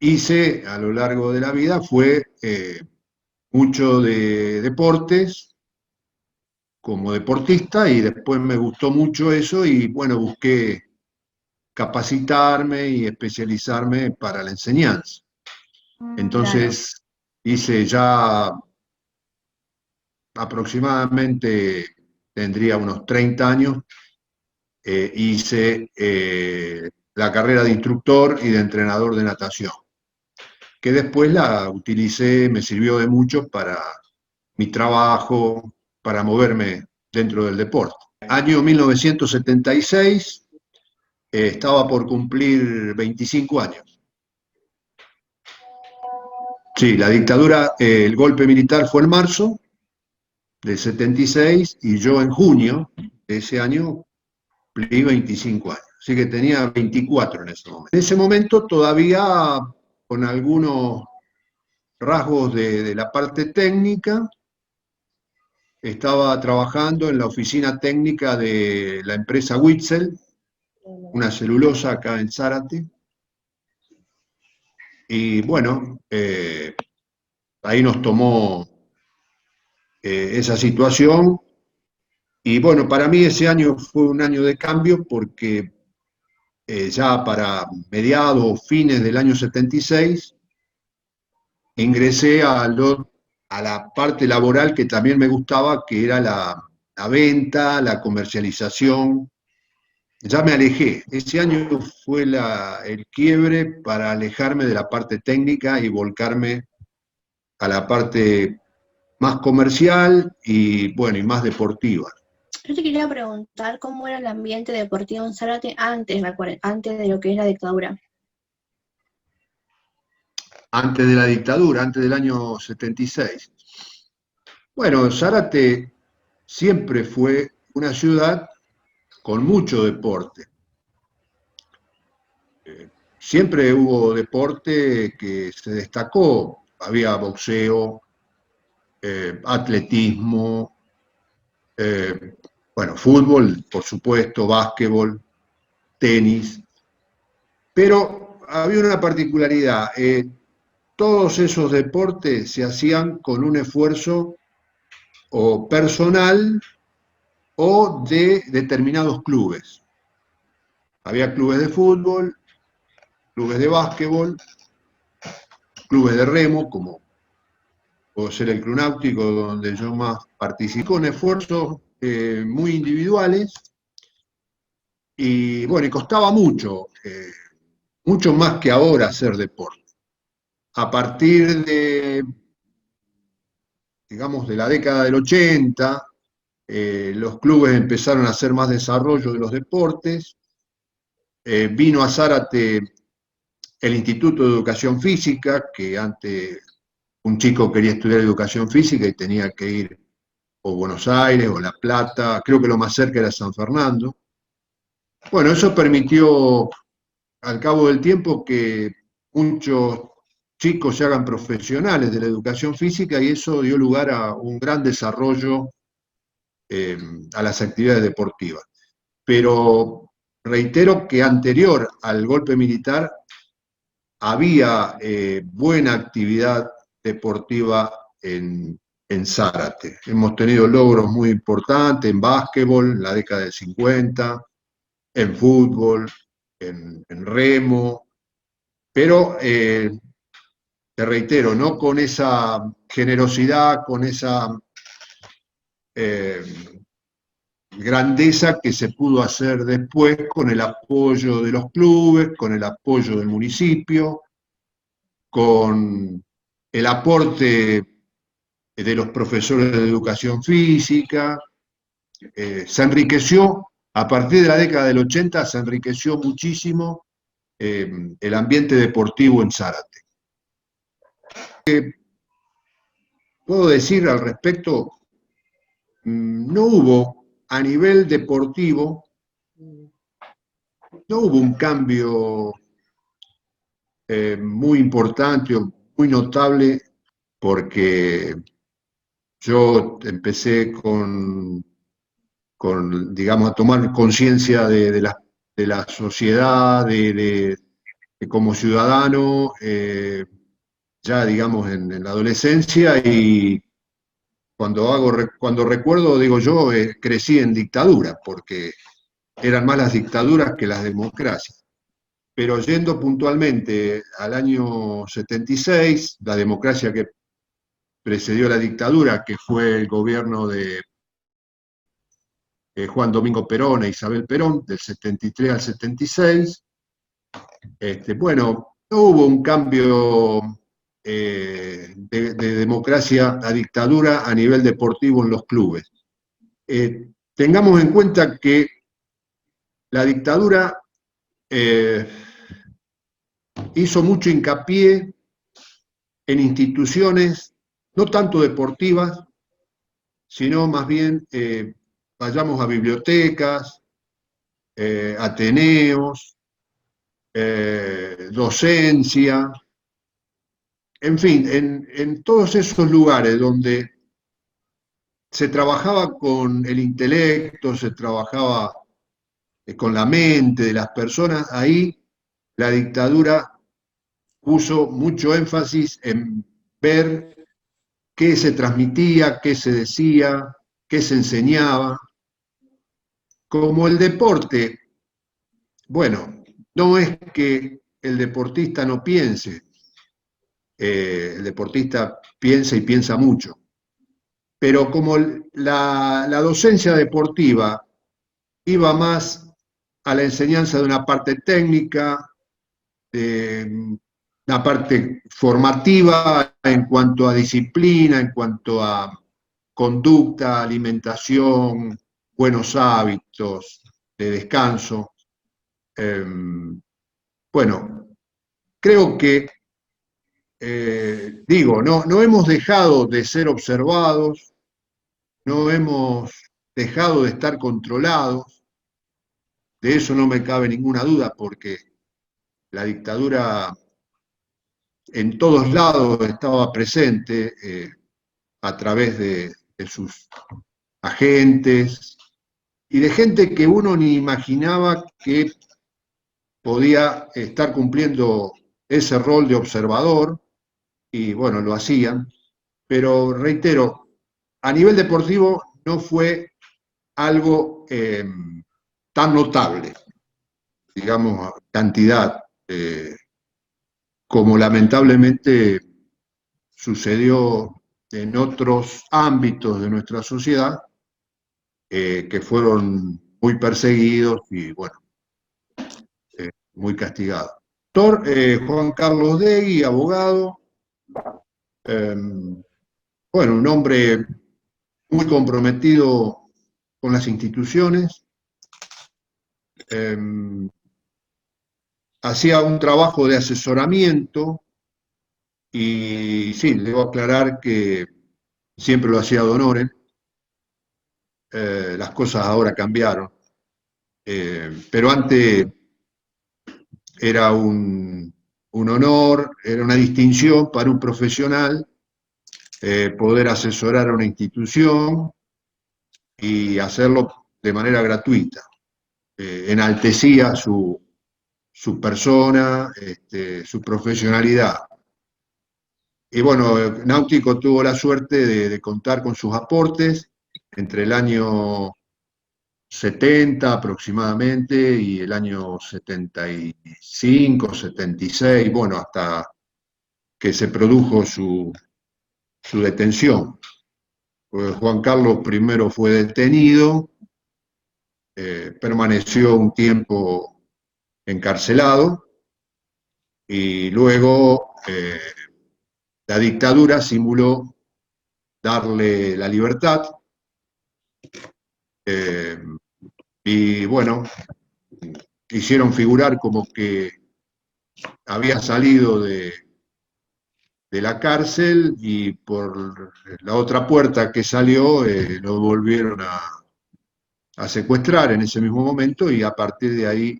hice a lo largo de la vida fue mucho de deportes como deportista y después me gustó mucho eso y bueno, busqué capacitarme y especializarme para la enseñanza. Claro. Entonces hice ya aproximadamente, tendría unos 30 años, hice la carrera de instructor y de entrenador de natación, que después la utilicé, me sirvió de mucho para mi trabajo, para moverme dentro del deporte. Año 1976, estaba por cumplir 25 años. Sí, la dictadura, el golpe militar fue en marzo del 76 y yo en junio de ese año cumplí 25 años. Así que tenía 24 en ese momento. En ese momento todavía con algunos rasgos de la parte técnica, estaba trabajando en la oficina técnica de la empresa Witzel, una celulosa acá en Zárate. Y bueno, ahí nos tomó esa situación. Y bueno, para mí ese año fue un año de cambio porque ya para mediados o fines del año 76 ingresé a la parte laboral que también me gustaba, que era la venta, la comercialización. Ya me alejé. Ese año fue el quiebre para alejarme de la parte técnica y volcarme a la parte más comercial y bueno, y más deportiva. Yo te quería preguntar cómo era el ambiente deportivo en Zárate antes de lo que es la dictadura. Antes de la dictadura, antes del año 76. Bueno, Zárate siempre fue una ciudad con mucho deporte. Siempre hubo deporte que se destacó. Había boxeo, atletismo, eh, bueno, fútbol, por supuesto, básquetbol, tenis, pero había una particularidad. Todos esos deportes se hacían con un esfuerzo o personal o de determinados clubes. Había clubes de fútbol, clubes de básquetbol, clubes de remo, como puede ser el Club Náutico, donde yo más participo, con esfuerzos muy individuales y bueno, y costaba mucho, mucho más que ahora hacer deporte. A partir de, digamos, de la década del 80, los clubes empezaron a hacer más desarrollo de los deportes, vino a Zárate el Instituto de Educación Física, que antes un chico quería estudiar educación física y tenía que ir o Buenos Aires o La Plata, creo que lo más cerca era San Fernando. Bueno, eso permitió al cabo del tiempo que muchos chicos se hagan profesionales de la educación física y eso dio lugar a un gran desarrollo eh, a las actividades deportivas. Pero reitero que anterior al golpe militar había buena actividad deportiva en Zárate. Hemos tenido logros muy importantes en básquetbol en la década del 50, en fútbol, en remo, pero te reitero, no con esa generosidad, con esa eh, grandeza que se pudo hacer después con el apoyo de los clubes, con el apoyo del municipio, con el aporte de los profesores de educación física. Se enriqueció, a partir de la década del 80, se enriqueció muchísimo el ambiente deportivo en Zárate. Puedo decir al respecto, no hubo a nivel deportivo, no hubo un cambio muy importante o muy notable porque yo empecé digamos, a tomar conciencia de la sociedad, como ciudadano, ya digamos en la adolescencia, y cuando recuerdo, digo yo, crecí en dictadura, porque eran más las dictaduras que las democracias. Pero yendo puntualmente al año 76, la democracia que precedió la dictadura, que fue el gobierno de Juan Domingo Perón e Isabel Perón, del 73 al 76, bueno, no hubo un cambio de democracia a dictadura a nivel deportivo en los clubes. Tengamos en cuenta que la dictadura eh, hizo mucho hincapié en instituciones no tanto deportivas, sino más bien vayamos a bibliotecas, ateneos, docencia, en fin, en todos esos lugares donde se trabajaba con el intelecto, se trabajaba con la mente de las personas, ahí la dictadura puso mucho énfasis en ver qué se transmitía, qué se decía, qué se enseñaba. Como el deporte, bueno, no es que el deportista no piense, el deportista piensa y piensa mucho, pero como la docencia deportiva iba más a la enseñanza de una parte técnica, de una parte formativa en cuanto a disciplina, en cuanto a conducta, alimentación, buenos hábitos de descanso. Eh, bueno, creo que, digo, no hemos dejado de ser observados, no hemos dejado de estar controlados, de eso no me cabe ninguna duda, porque la dictadura en todos lados estaba presente a través de sus agentes y de gente que uno ni imaginaba que podía estar cumpliendo ese rol de observador, y bueno, lo hacían, pero reitero, a nivel deportivo no fue algo tan notable, digamos, cantidad, como lamentablemente sucedió en otros ámbitos de nuestra sociedad, que fueron muy perseguidos y, bueno, muy castigados. Doctor Juan Carlos Degui, abogado, eh, bueno, un hombre muy comprometido con las instituciones, eh, hacía un trabajo de asesoramiento y sí, debo aclarar que siempre lo hacía de honores. Las cosas ahora cambiaron, pero antes era un honor, era una distinción para un profesional poder asesorar a una institución y hacerlo de manera gratuita. Enaltecía su persona, su profesionalidad. Y bueno, Náutico tuvo la suerte de contar con sus aportes entre el año 70 aproximadamente y el año 75, 76, bueno, hasta que se produjo su detención. Pues Juan Carlos primero fue detenido, permaneció un tiempo encarcelado y luego la dictadura simuló darle la libertad, eh, y bueno, hicieron figurar como que había salido de la cárcel y por la otra puerta que salió lo volvieron a secuestrar en ese mismo momento, y a partir de ahí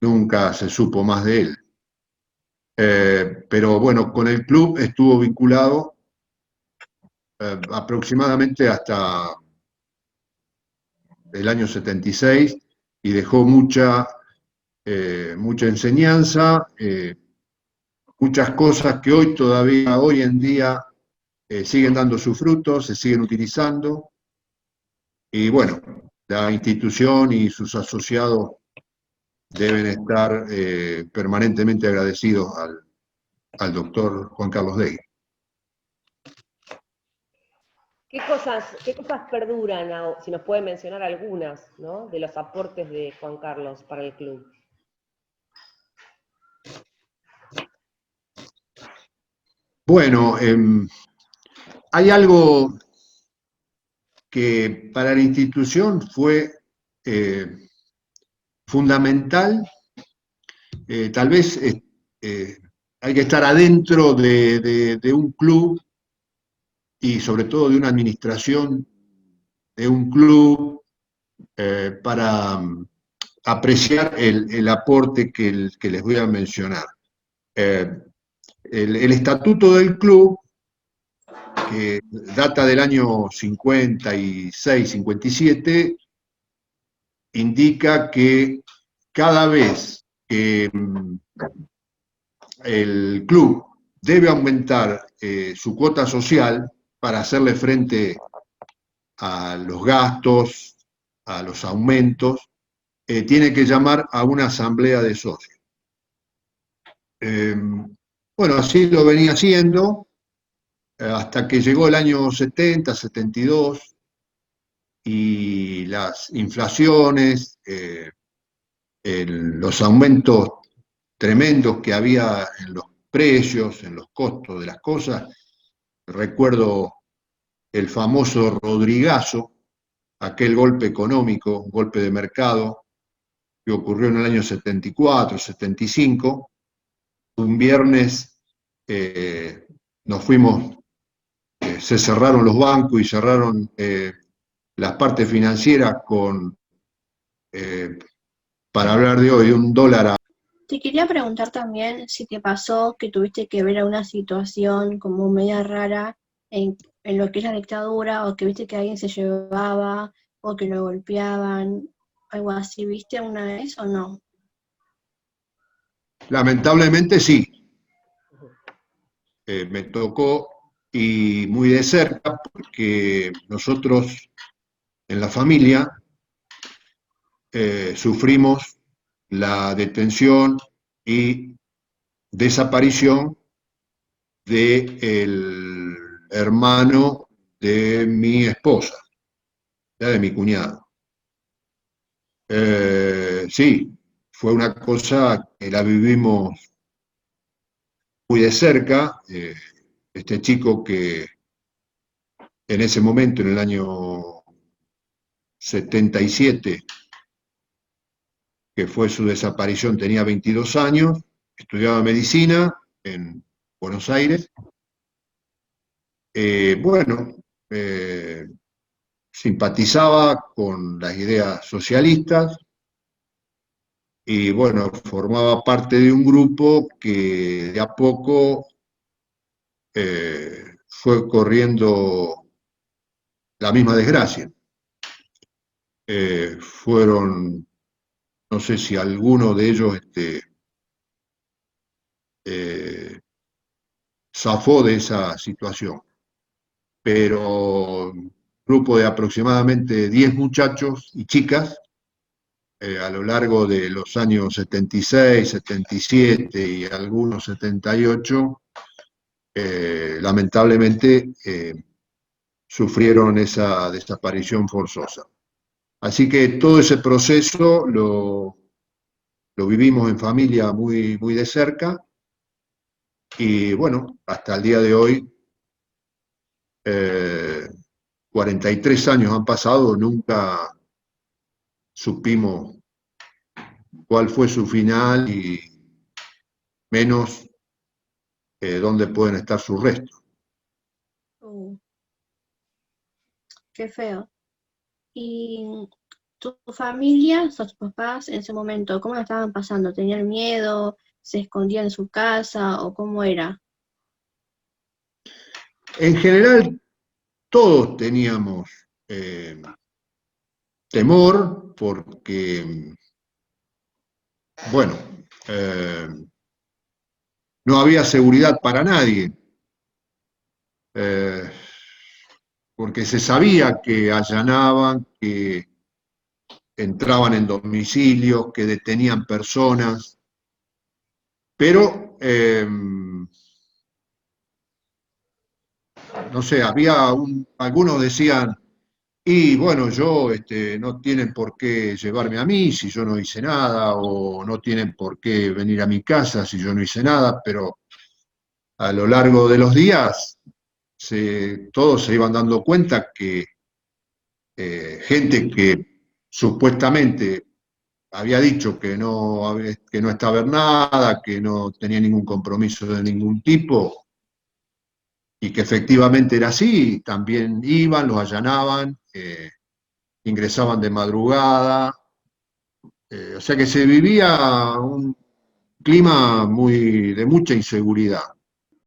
nunca se supo más de él. Pero bueno, con el club estuvo vinculado aproximadamente hasta el año 76 y dejó mucha mucha enseñanza, muchas cosas que hoy todavía, hoy en día, siguen dando sus frutos, se siguen utilizando, y bueno, la institución y sus asociados deben estar permanentemente agradecidos al doctor Juan Carlos Dey. ¿Qué cosas perduran, si nos puede mencionar algunas, ¿no?, de los aportes de Juan Carlos para el club? Bueno, hay algo que para la institución fue fundamental. Tal vez hay que estar adentro de un club y sobre todo de una administración de un club para apreciar el aporte que les voy a mencionar. El estatuto del club, que data del año 56-57, indica que cada vez que el club debe aumentar su cuota social para hacerle frente a los gastos, a los aumentos, tiene que llamar a una asamblea de socios. Bueno, así lo venía haciendo hasta que llegó el año 70, 72 y las inflaciones, los aumentos tremendos que había en los precios, en los costos de las cosas. Recuerdo el famoso Rodrigazo, aquel golpe económico, golpe de mercado, que ocurrió en el año 74, 75. Un viernes nos fuimos, se cerraron los bancos y cerraron las partes financieras para hablar de hoy, un dólar a... Te quería preguntar también si te pasó que tuviste que ver alguna situación como media rara en lo que es la dictadura, o que viste que alguien se llevaba, o que lo golpeaban, algo así, ¿viste una vez o no? Lamentablemente sí, me tocó y muy de cerca porque nosotros en la familia sufrimos la detención y desaparición del hermano de mi esposa, ya de mi cuñado. Sí, fue una cosa que la vivimos muy de cerca. Este chico que en ese momento, en el año 77, que fue su desaparición, tenía 22 años, estudiaba medicina en Buenos Aires. Bueno, simpatizaba con las ideas socialistas y bueno, formaba parte de un grupo que de a poco fue corriendo la misma desgracia. Fueron, no sé si alguno de ellos zafó de esa situación, pero un grupo de aproximadamente 10 muchachos y chicas a lo largo de los años 76, 77 y algunos 78, lamentablemente sufrieron esa desaparición forzosa. Así que todo ese proceso lo vivimos en familia muy, muy de cerca y bueno, hasta el día de hoy, 43 años han pasado, nunca supimos cuál fue su final y menos dónde pueden estar sus restos. Qué feo. ¿Y tu familia, o sea, tus papás en ese momento, cómo la estaban pasando? ¿Tenían miedo? ¿Se escondían en su casa? ¿O cómo era? En general, todos teníamos temor porque bueno, no había seguridad para nadie, eh, porque se sabía que allanaban, que entraban en domicilios, que detenían personas, pero no sé, algunos decían, y bueno, no tienen por qué llevarme a mí si yo no hice nada, o no tienen por qué venir a mi casa si yo no hice nada, pero a lo largo de los días todos se iban dando cuenta que gente que supuestamente había dicho que no estaba en nada, que no tenía ningún compromiso de ningún tipo, y que efectivamente era así, también iban, los allanaban, ingresaban de madrugada, o sea que se vivía un clima de mucha inseguridad.